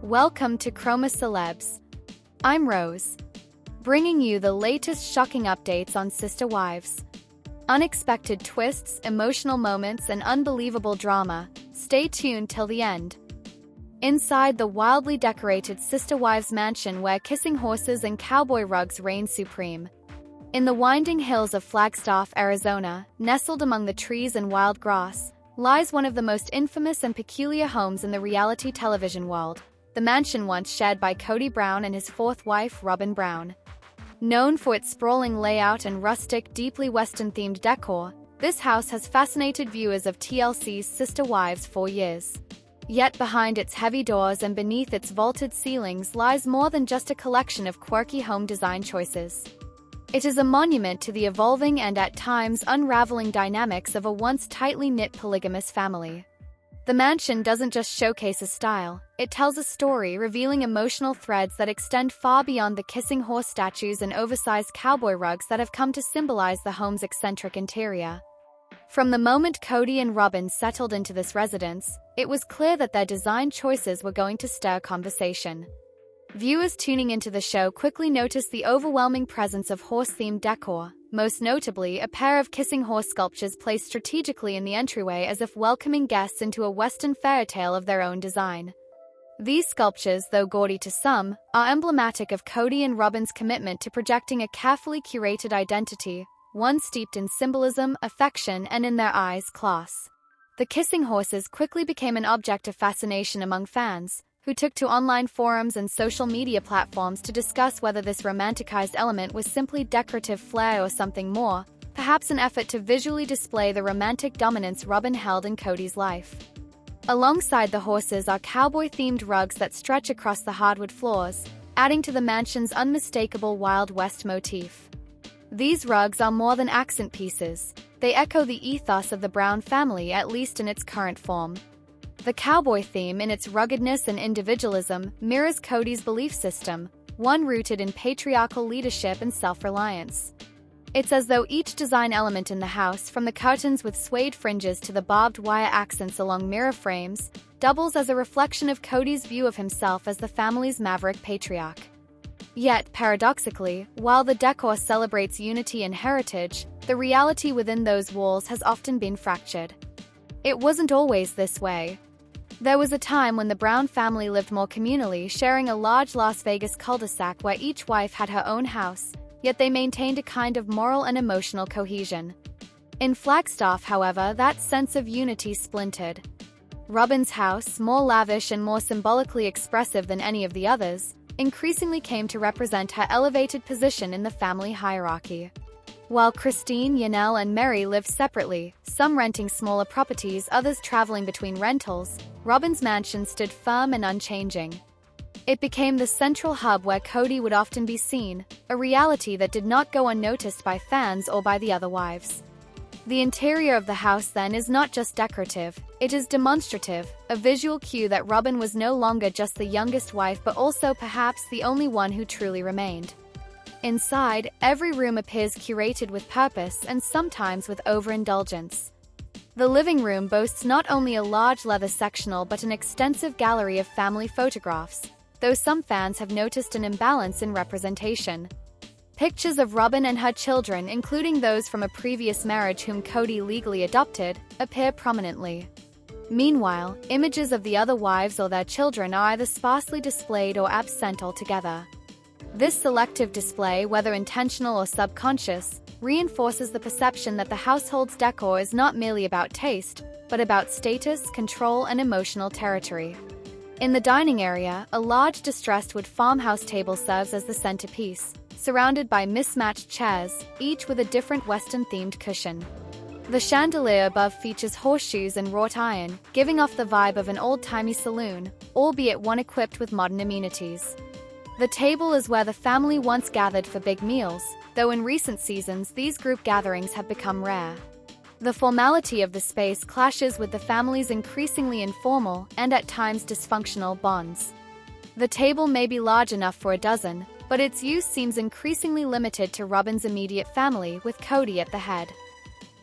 Welcome to Chroma Celebs. I'm Rose, bringing you the latest shocking updates on Sister Wives. Unexpected twists, emotional moments, and unbelievable drama. Stay tuned till the end. Inside the wildly decorated Sister Wives mansion where kissing horses and cowboy rugs reign supreme. In the winding hills of Flagstaff, Arizona, nestled among the trees and wild grass, lies one of the most infamous and peculiar homes in the reality television world. The mansion once shared by Kody Brown and his fourth wife, Robyn Brown. Known for its sprawling layout and rustic, deeply Western-themed decor, this house has fascinated viewers of TLC's Sister Wives for years. Yet behind its heavy doors and beneath its vaulted ceilings lies more than just a collection of quirky home design choices. It is a monument to the evolving and at times unraveling dynamics of a once tightly knit polygamous family. The mansion doesn't just showcase a style, it tells a story revealing emotional threads that extend far beyond the kissing horse statues and oversized cowboy rugs that have come to symbolize the home's eccentric interior. From the moment Kody and Robyn settled into this residence, it was clear that their design choices were going to stir conversation. Viewers tuning into the show quickly noticed the overwhelming presence of horse-themed decor, most notably a pair of kissing horse sculptures placed strategically in the entryway as if welcoming guests into a Western fairytale of their own design. These sculptures, though gaudy to some, are emblematic of Kody and Robyn's commitment to projecting a carefully curated identity, one steeped in symbolism, affection, and in their eyes, class. The kissing horses quickly became an object of fascination among fans, who took to online forums and social media platforms to discuss whether this romanticized element was simply decorative flair or something more, perhaps an effort to visually display the romantic dominance Robyn held in Kody's life. Alongside the horses are cowboy-themed rugs that stretch across the hardwood floors, adding to the mansion's unmistakable Wild West motif. These rugs are more than accent pieces. They echo the ethos of the Brown family, at least in its current form. The cowboy theme, in its ruggedness and individualism, mirrors Kody's belief system, one rooted in patriarchal leadership and self-reliance. It's as though each design element in the house, from the curtains with suede fringes to the barbed wire accents along mirror frames, doubles as a reflection of Kody's view of himself as the family's maverick patriarch. Yet, paradoxically, while the decor celebrates unity and heritage, the reality within those walls has often been fractured. It wasn't always this way. There was a time when the Brown family lived more communally, sharing a large Las Vegas cul-de-sac where each wife had her own house, yet they maintained a kind of moral and emotional cohesion. In Flagstaff, however, that sense of unity splintered. Robyn's house, more lavish and more symbolically expressive than any of the others, increasingly came to represent her elevated position in the family hierarchy. While Christine, Yanel, and Meri lived separately, some renting smaller properties, others traveling between rentals, Robyn's mansion stood firm and unchanging. It became the central hub where Kody would often be seen, a reality that did not go unnoticed by fans or by the other wives. The interior of the house, then, is not just decorative, it is demonstrative, a visual cue that Robyn was no longer just the youngest wife but also perhaps the only one who truly remained. Inside, every room appears curated with purpose and sometimes with overindulgence. The living room boasts not only a large leather sectional but an extensive gallery of family photographs, though some fans have noticed an imbalance in representation. Pictures of Robyn and her children, including those from a previous marriage whom Kody legally adopted, appear prominently. Meanwhile, images of the other wives or their children are either sparsely displayed or absent altogether. This selective display, whether intentional or subconscious, reinforces the perception that the household's decor is not merely about taste, but about status, control, and emotional territory. In the dining area, a large distressed wood farmhouse table serves as the centerpiece, surrounded by mismatched chairs, each with a different Western-themed cushion. The chandelier above features horseshoes and wrought iron, giving off the vibe of an old-timey saloon, albeit one equipped with modern amenities. The table is where the family once gathered for big meals, though in recent seasons these group gatherings have become rare. The formality of the space clashes with the family's increasingly informal and at times dysfunctional bonds. The table may be large enough for a dozen, but its use seems increasingly limited to Robyn's immediate family, with Kody at the head.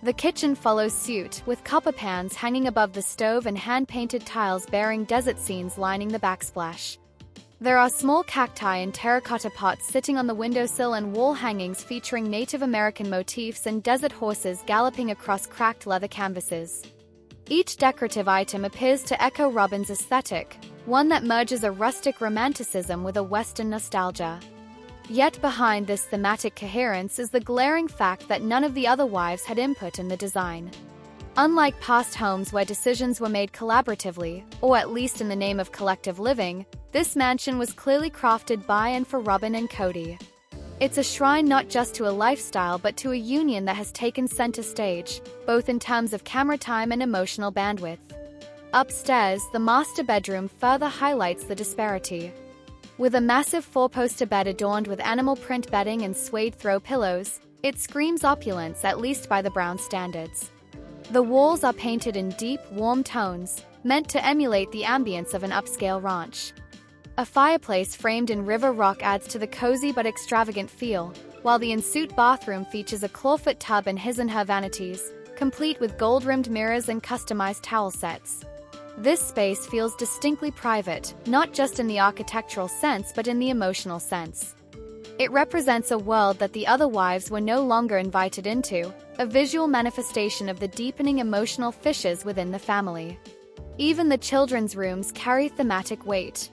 The kitchen follows suit, with copper pans hanging above the stove and hand-painted tiles bearing desert scenes lining the backsplash. There are small cacti and terracotta pots sitting on the windowsill and wall hangings featuring Native American motifs and desert horses galloping across cracked leather canvases. Each decorative item appears to echo Robyn's aesthetic, one that merges a rustic romanticism with a Western nostalgia. Yet behind this thematic coherence is the glaring fact that none of the other wives had input in the design. Unlike past homes where decisions were made collaboratively, or at least in the name of collective living, this mansion was clearly crafted by and for Robyn and Cody. It's a shrine not just to a lifestyle but to a union that has taken center stage, both in terms of camera time and emotional bandwidth. Upstairs, the master bedroom further highlights the disparity. With a massive four-poster bed adorned with animal print bedding and suede throw pillows, it screams opulence, at least by the Brown standards. The walls are painted in deep, warm tones, meant to emulate the ambience of an upscale ranch. A fireplace framed in river rock adds to the cozy but extravagant feel, while the ensuite bathroom features a clawfoot tub and his and her vanities, complete with gold-rimmed mirrors and customized towel sets. This space feels distinctly private, not just in the architectural sense but in the emotional sense. It represents a world that the other wives were no longer invited into, a visual manifestation of the deepening emotional fissures within the family. Even the children's rooms carry thematic weight.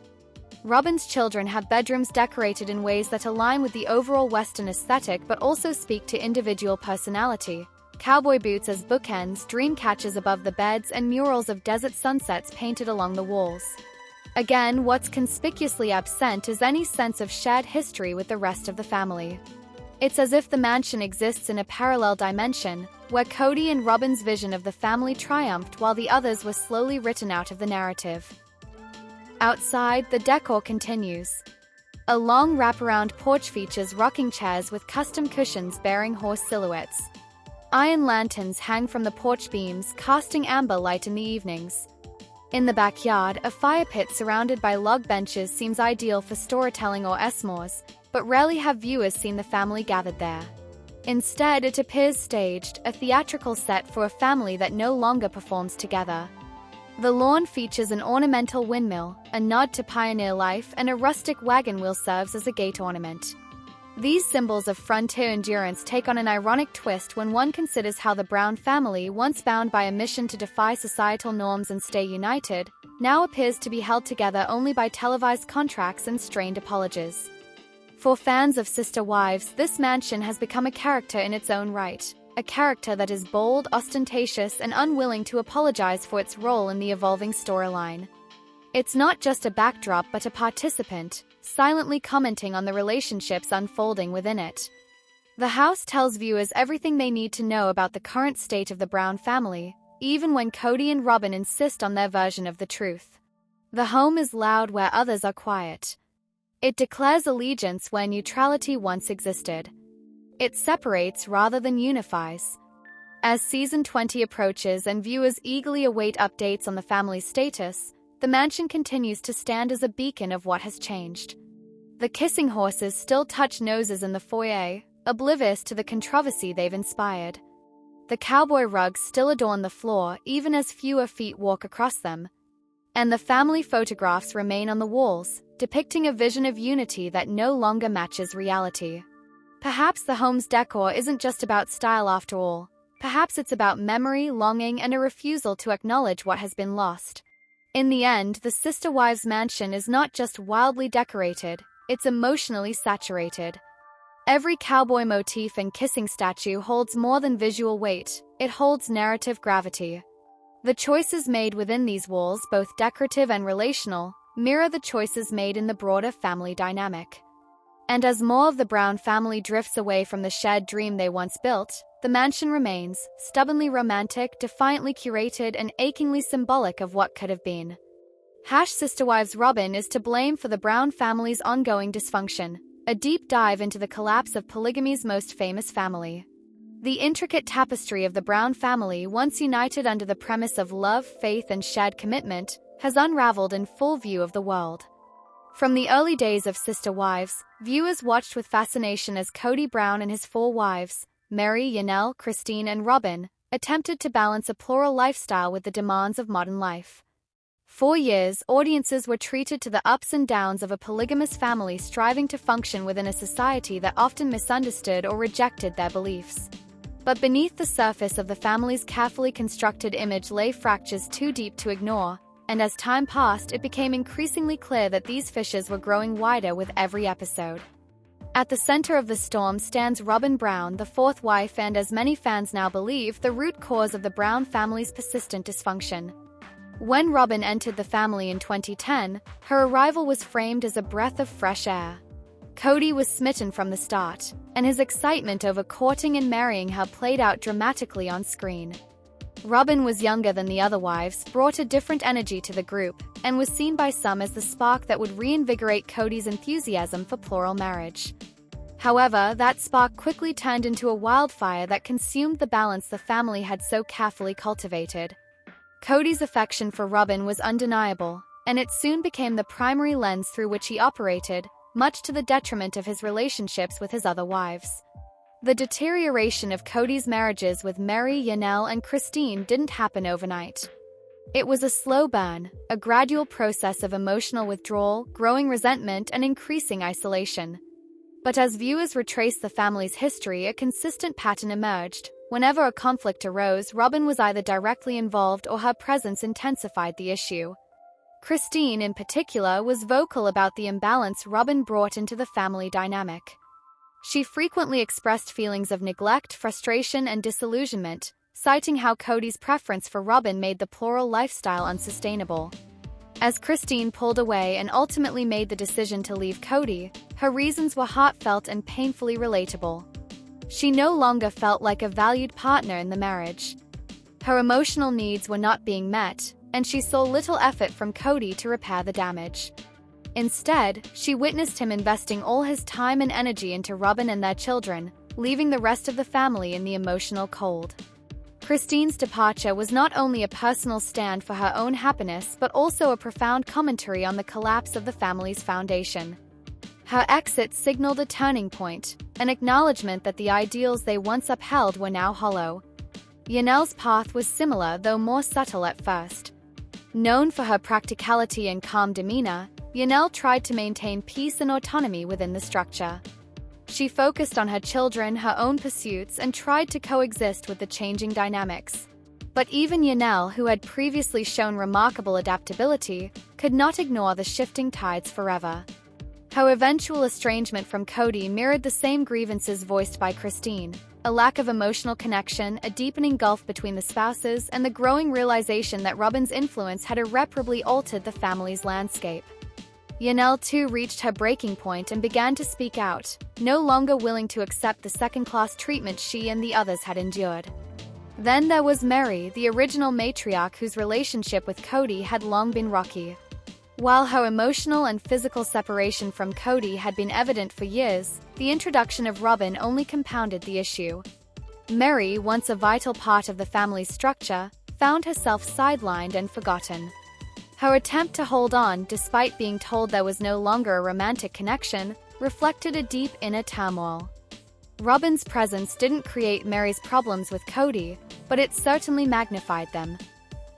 Robyn's children have bedrooms decorated in ways that align with the overall Western aesthetic but also speak to individual personality. Cowboy boots as bookends, dream catchers above the beds, and murals of desert sunsets painted along the walls. Again, what's conspicuously absent is any sense of shared history with the rest of the family. It's as if the mansion exists in a parallel dimension, where Cody and Robyn's vision of the family triumphed while the others were slowly written out of the narrative. Outside, the decor continues. A long wraparound porch features rocking chairs with custom cushions bearing horse silhouettes. Iron lanterns hang from the porch beams, casting amber light in the evenings. In the backyard, a fire pit surrounded by log benches seems ideal for storytelling or s'mores, but rarely have viewers seen the family gathered there. Instead, it appears staged, a theatrical set for a family that no longer performs together. The lawn features an ornamental windmill, a nod to pioneer life, and a rustic wagon wheel serves as a gate ornament. These symbols of frontier endurance take on an ironic twist when one considers how the Brown family, once bound by a mission to defy societal norms and stay united, now appears to be held together only by televised contracts and strained apologies. For fans of Sister Wives, this mansion has become a character in its own right, a character that is bold, ostentatious, and unwilling to apologize for its role in the evolving storyline. It's not just a backdrop but a participant, silently commenting on the relationships unfolding within it. The house tells viewers everything they need to know about the current state of the Brown family, even when Cody and Robyn insist on their version of the truth. The home is loud where others are quiet. It declares allegiance where neutrality once existed. It separates rather than unifies. As season 20 approaches and viewers eagerly await updates on the family's status, the mansion continues to stand as a beacon of what has changed. The kissing horses still touch noses in the foyer, oblivious to the controversy they've inspired. The cowboy rugs still adorn the floor even as fewer feet walk across them. And the family photographs remain on the walls, depicting a vision of unity that no longer matches reality. Perhaps the home's decor isn't just about style after all. Perhaps it's about memory, longing, and a refusal to acknowledge what has been lost. In the end, the Sister Wives mansion is not just wildly decorated, it's emotionally saturated. Every cowboy motif and kissing statue holds more than visual weight, it holds narrative gravity. The choices made within these walls, both decorative and relational, mirror the choices made in the broader family dynamic. And as more of the Brown family drifts away from the shared dream they once built, the mansion remains, stubbornly romantic, defiantly curated, and achingly symbolic of what could have been. Sister Wives Robyn is to blame for the Brown family's ongoing dysfunction, a deep dive into the collapse of polygamy's most famous family. The intricate tapestry of the Brown family, once united under the premise of love, faith, and shared commitment, has unraveled in full view of the world. From the early days of Sister Wives, viewers watched with fascination as Cody Brown and his 4 wives, Meri, Yanel, Christine, and Robyn, attempted to balance a plural lifestyle with the demands of modern life. For years, audiences were treated to the ups and downs of a polygamous family striving to function within a society that often misunderstood or rejected their beliefs. But beneath the surface of the family's carefully constructed image lay fractures too deep to ignore, and as time passed, it became increasingly clear that these fissures were growing wider with every episode. At the center of the storm stands Robyn Brown, the fourth wife and, as many fans now believe, the root cause of the Brown family's persistent dysfunction. When Robyn entered the family in 2010, her arrival was framed as a breath of fresh air. Cody was smitten from the start, and his excitement over courting and marrying her played out dramatically on screen. Robyn was younger than the other wives, brought a different energy to the group, and was seen by some as the spark that would reinvigorate Cody's enthusiasm for plural marriage. However, that spark quickly turned into a wildfire that consumed the balance the family had so carefully cultivated. Cody's affection for Robyn was undeniable, and it soon became the primary lens through which he operated, much to the detriment of his relationships with his other wives. The deterioration of Cody's marriages with Meri, Yanel, and Christine didn't happen overnight. It was a slow burn, a gradual process of emotional withdrawal, growing resentment, and increasing isolation. But as viewers retraced the family's history, a consistent pattern emerged. Whenever a conflict arose, Robyn was either directly involved or her presence intensified the issue. Christine, in particular, was vocal about the imbalance Robyn brought into the family dynamic. She frequently expressed feelings of neglect, frustration, and disillusionment, citing how Cody's preference for Robyn made the plural lifestyle unsustainable. As Christine pulled away and ultimately made the decision to leave Cody, her reasons were heartfelt and painfully relatable. She no longer felt like a valued partner in the marriage. Her emotional needs were not being met, and she saw little effort from Cody to repair the damage. Instead, she witnessed him investing all his time and energy into Robyn and their children, leaving the rest of the family in the emotional cold. Christine's departure was not only a personal stand for her own happiness but also a profound commentary on the collapse of the family's foundation. Her exit signaled a turning point, an acknowledgement that the ideals they once upheld were now hollow. Yanel's path was similar, though more subtle at first. Known for her practicality and calm demeanor, Yanel tried to maintain peace and autonomy within the structure. She focused on her children, her own pursuits, and tried to coexist with the changing dynamics. But even Yanel, who had previously shown remarkable adaptability, could not ignore the shifting tides forever. Her eventual estrangement from Cody mirrored the same grievances voiced by Christine: a lack of emotional connection, a deepening gulf between the spouses, and the growing realization that Robyn's influence had irreparably altered the family's landscape. Yanel too reached her breaking point and began to speak out, no longer willing to accept the second-class treatment she and the others had endured. Then there was Meri, the original matriarch whose relationship with Cody had long been rocky. While her emotional and physical separation from Cody had been evident for years, the introduction of Robyn only compounded the issue. Meri, once a vital part of the family's structure, found herself sidelined and forgotten. Her attempt to hold on, despite being told there was no longer a romantic connection, reflected a deep inner turmoil. Robyn's presence didn't create Meri's problems with Cody, but it certainly magnified them.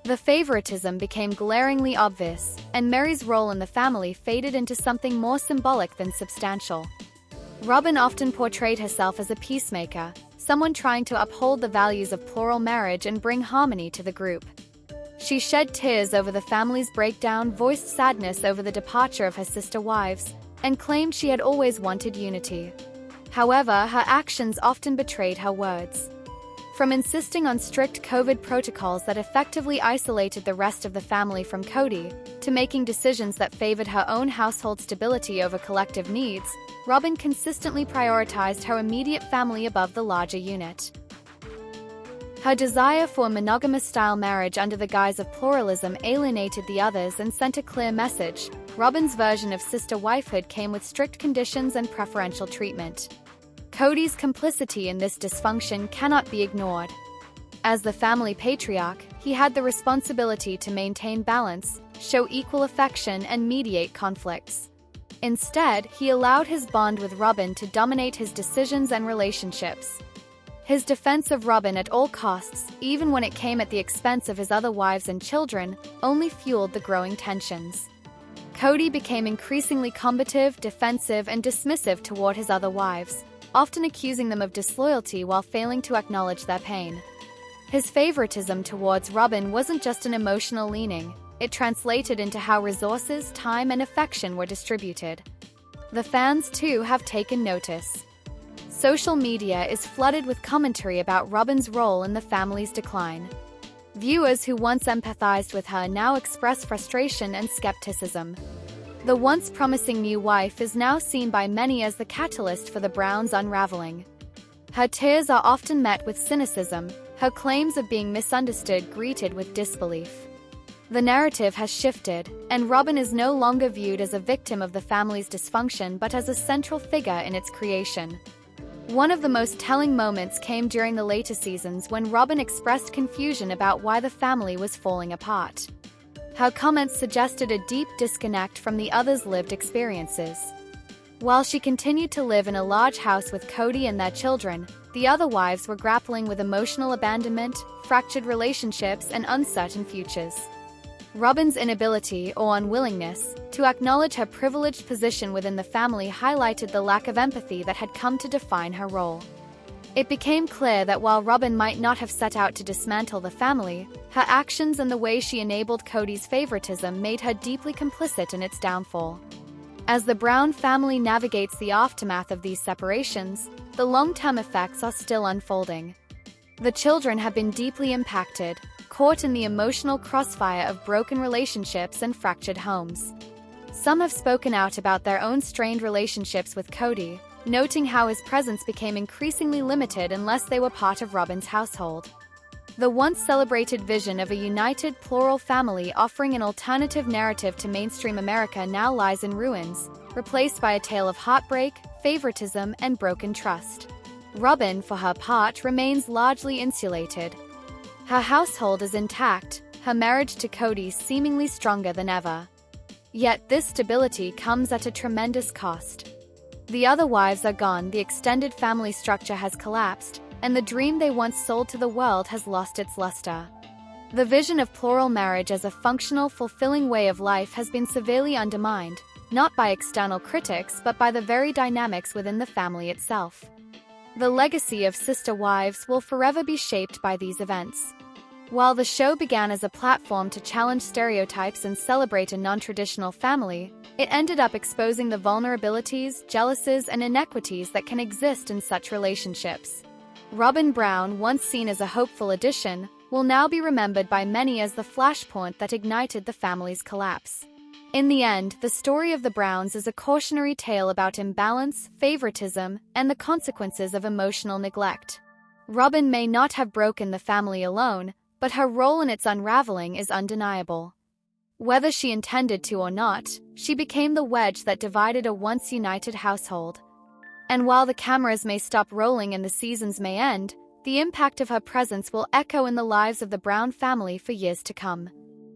The favoritism became glaringly obvious, and Meri's role in the family faded into something more symbolic than substantial. Robyn often portrayed herself as a peacemaker, someone trying to uphold the values of plural marriage and bring harmony to the group. She shed tears over the family's breakdown, voiced sadness over the departure of her sister wives, and claimed she had always wanted unity. However, her actions often betrayed her words. From insisting on strict COVID protocols that effectively isolated the rest of the family from Cody, to making decisions that favored her own household stability over collective needs, Robyn consistently prioritized her immediate family above the larger unit. Her desire for a monogamous-style marriage under the guise of pluralism alienated the others and sent a clear message. Robyn's version of sister wifehood came with strict conditions and preferential treatment. Cody's complicity in this dysfunction cannot be ignored. As the family patriarch, he had the responsibility to maintain balance, show equal affection, and mediate conflicts. Instead, he allowed his bond with Robyn to dominate his decisions and relationships. His defense of Robyn at all costs, even when it came at the expense of his other wives and children, only fueled the growing tensions. Kody became increasingly combative, defensive, and dismissive toward his other wives, often accusing them of disloyalty while failing to acknowledge their pain. His favoritism towards Robyn wasn't just an emotional leaning, it translated into how resources, time, and affection were distributed. The fans, too, have taken notice. Social media is flooded with commentary about Robyn's role in the family's decline. Viewers who once empathized with her now express frustration and skepticism. The once promising new wife is now seen by many as the catalyst for the Browns' unraveling. Her tears are often met with cynicism, her claims of being misunderstood greeted with disbelief. The narrative has shifted, and Robyn is no longer viewed as a victim of the family's dysfunction but as a central figure in its creation. One of the most telling moments came during the later seasons when Robyn expressed confusion about why the family was falling apart. Her comments suggested a deep disconnect from the others' lived experiences. While she continued to live in a large house with Kody and their children, the other wives were grappling with emotional abandonment, fractured relationships, and uncertain futures. Robyn's inability, or unwillingness, to acknowledge her privileged position within the family highlighted the lack of empathy that had come to define her role. It became clear that while Robyn might not have set out to dismantle the family, her actions and the way she enabled Kody's favoritism made her deeply complicit in its downfall. As the Brown family navigates the aftermath of these separations, the long-term effects are still unfolding. The children have been deeply impacted, caught in the emotional crossfire of broken relationships and fractured homes. Some have spoken out about their own strained relationships with Kody, noting how his presence became increasingly limited unless they were part of Robyn's household. The once celebrated vision of a united, plural family offering an alternative narrative to mainstream America now lies in ruins, replaced by a tale of heartbreak, favoritism, and broken trust. Robyn, for her part, remains largely insulated. Her household is intact, her marriage to Kody seemingly stronger than ever. Yet this stability comes at a tremendous cost. The other wives are gone, the extended family structure has collapsed, and the dream they once sold to the world has lost its luster. The vision of plural marriage as a functional, fulfilling way of life has been severely undermined, not by external critics but by the very dynamics within the family itself. The legacy of Sister Wives will forever be shaped by these events. While the show began as a platform to challenge stereotypes and celebrate a non-traditional family, it ended up exposing the vulnerabilities, jealousies, and inequities that can exist in such relationships. Robyn Brown, once seen as a hopeful addition, will now be remembered by many as the flashpoint that ignited the family's collapse. In the end, the story of the Browns is a cautionary tale about imbalance, favoritism, and the consequences of emotional neglect. Robyn may not have broken the family alone, but her role in its unraveling is undeniable. Whether she intended to or not, she became the wedge that divided a once united household. And while the cameras may stop rolling and the seasons may end, the impact of her presence will echo in the lives of the Brown family for years to come.